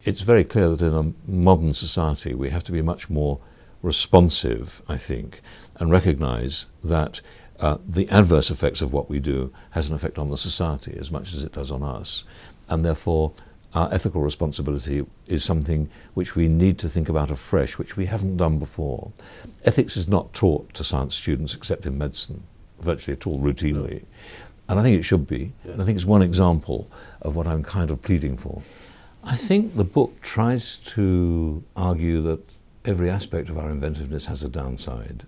It's very clear that in a modern society we have to be much more responsive, I think, and recognise that the adverse effects of what we do has an effect on the society as much as it does on us, and therefore our ethical responsibility is something which we need to think about afresh, which we haven't done before. Ethics is not taught to science students except in medicine, virtually at all, routinely. And I think it should be. Yes. And I think it's one example of what I'm kind of pleading for. I think the book tries to argue that every aspect of our inventiveness has a downside,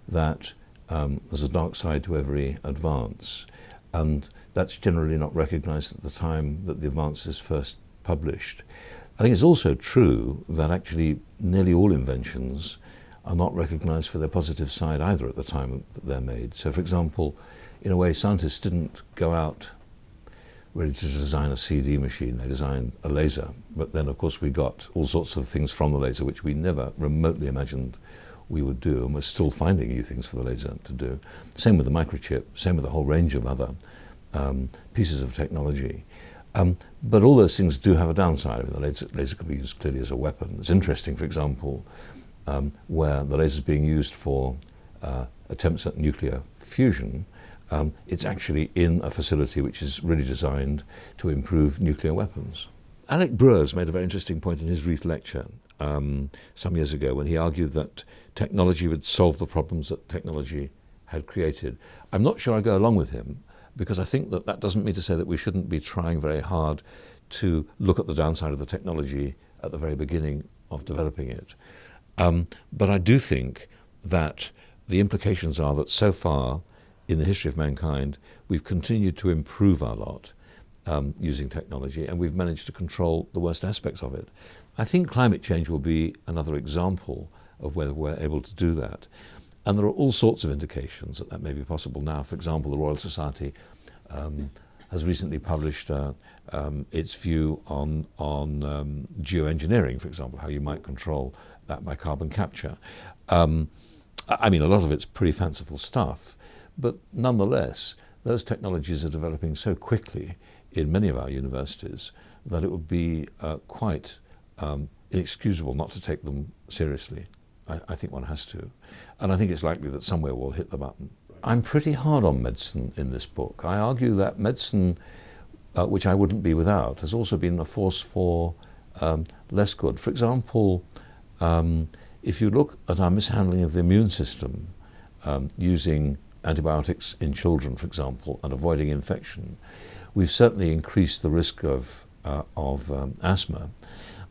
that there's a dark side to every advance, and that's generally not recognised at the time that the advance is first published. I think it's also true that actually nearly all inventions are not recognised for their positive side either at the time that they're made. So, for example, in a way, scientists didn't go out ready to design a CD machine. They designed a laser, but then of course we got all sorts of things from the laser which we never remotely imagined we would do, and we're still finding new things for the laser to do. Same with the microchip, same with a whole range of other pieces of technology. But all those things do have a downside. The laser can be used clearly as a weapon. It's interesting, for example, where the laser is being used for attempts at nuclear fusion. It's actually in a facility which is really designed to improve nuclear weapons. Alec Brewer's made a very interesting point in his Reith lecture some years ago when he argued that technology would solve the problems that technology had created. I'm not sure I go along with him, because I think that that doesn't mean to say that we shouldn't be trying very hard to look at the downside of the technology at the very beginning of developing it. But I do think that the implications are that so far in the history of mankind, we've continued to improve our lot using technology, and we've managed to control the worst aspects of it. I think climate change will be another example of whether we're able to do that. And there are all sorts of indications that that may be possible now. For example, the Royal Society has recently published its view on geoengineering, for example, how you might control that by carbon capture. I mean, a lot of it's pretty fanciful stuff, but nonetheless, those technologies are developing so quickly in many of our universities that it would be quite inexcusable not to take them seriously. I think one has to. And I think it's likely that somewhere we'll hit the button. I'm pretty hard on medicine in this book. I argue that medicine, which I wouldn't be without, has also been a force for less good. For example, if you look at our mishandling of the immune system, using antibiotics in children, for example, and avoiding infection, we've certainly increased the risk of asthma.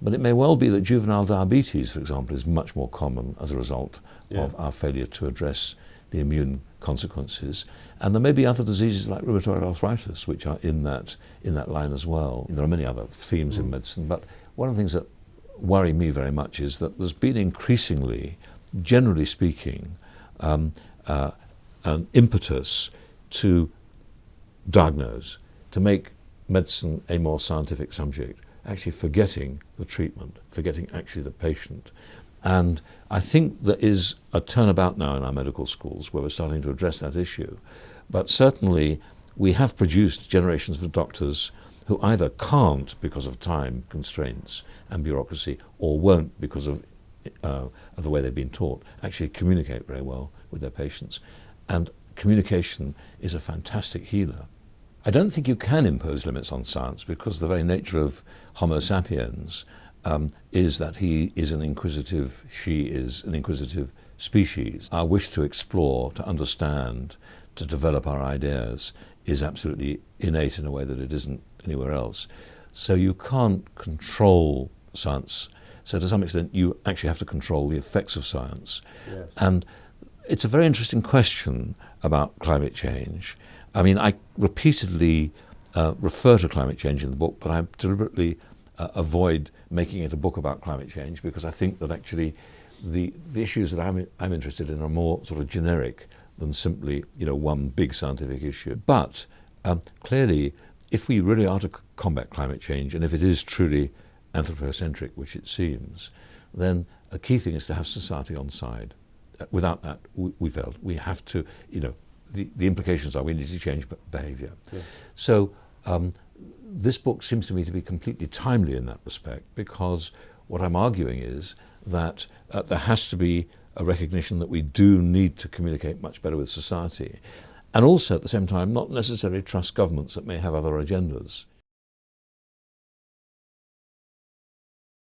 But it may well be that juvenile diabetes, for example, is much more common as a result of our failure to address the immune consequences. And there may be other diseases like rheumatoid arthritis, which are in that line as well. There are many other themes in medicine, but one of the things that worry me very much is that there's been increasingly, generally speaking, an impetus to diagnose, to make medicine a more scientific subject, actually forgetting the treatment, forgetting actually the patient. And I think there is a turnabout now in our medical schools where we're starting to address that issue. But certainly we have produced generations of doctors who either can't because of time constraints and bureaucracy, or won't because of the way they've been taught, actually communicate very well with their patients. And communication is a fantastic healer. I don't think you can impose limits on science, because the very nature of Homo sapiens is that he is an inquisitive, she is an inquisitive species. Our wish to explore, to understand, to develop our ideas is absolutely innate in a way that it isn't anywhere else. So you can't control science. So to some extent you actually have to control the effects of science. Yes. And it's a very interesting question about climate change. I mean, I repeatedly refer to climate change in the book, but I deliberately avoid making it a book about climate change, because I think that actually the issues that I'm interested in are more sort of generic than simply, one big scientific issue. But clearly, if we really are to combat climate change, and if it is truly anthropocentric, which it seems, then a key thing is to have society on side. Without that, we failed. We have to, the implications are we need to change behaviour. Yeah. So this book seems to me to be completely timely in that respect, because what I'm arguing is that there has to be a recognition that we do need to communicate much better with society, and also at the same time not necessarily trust governments that may have other agendas.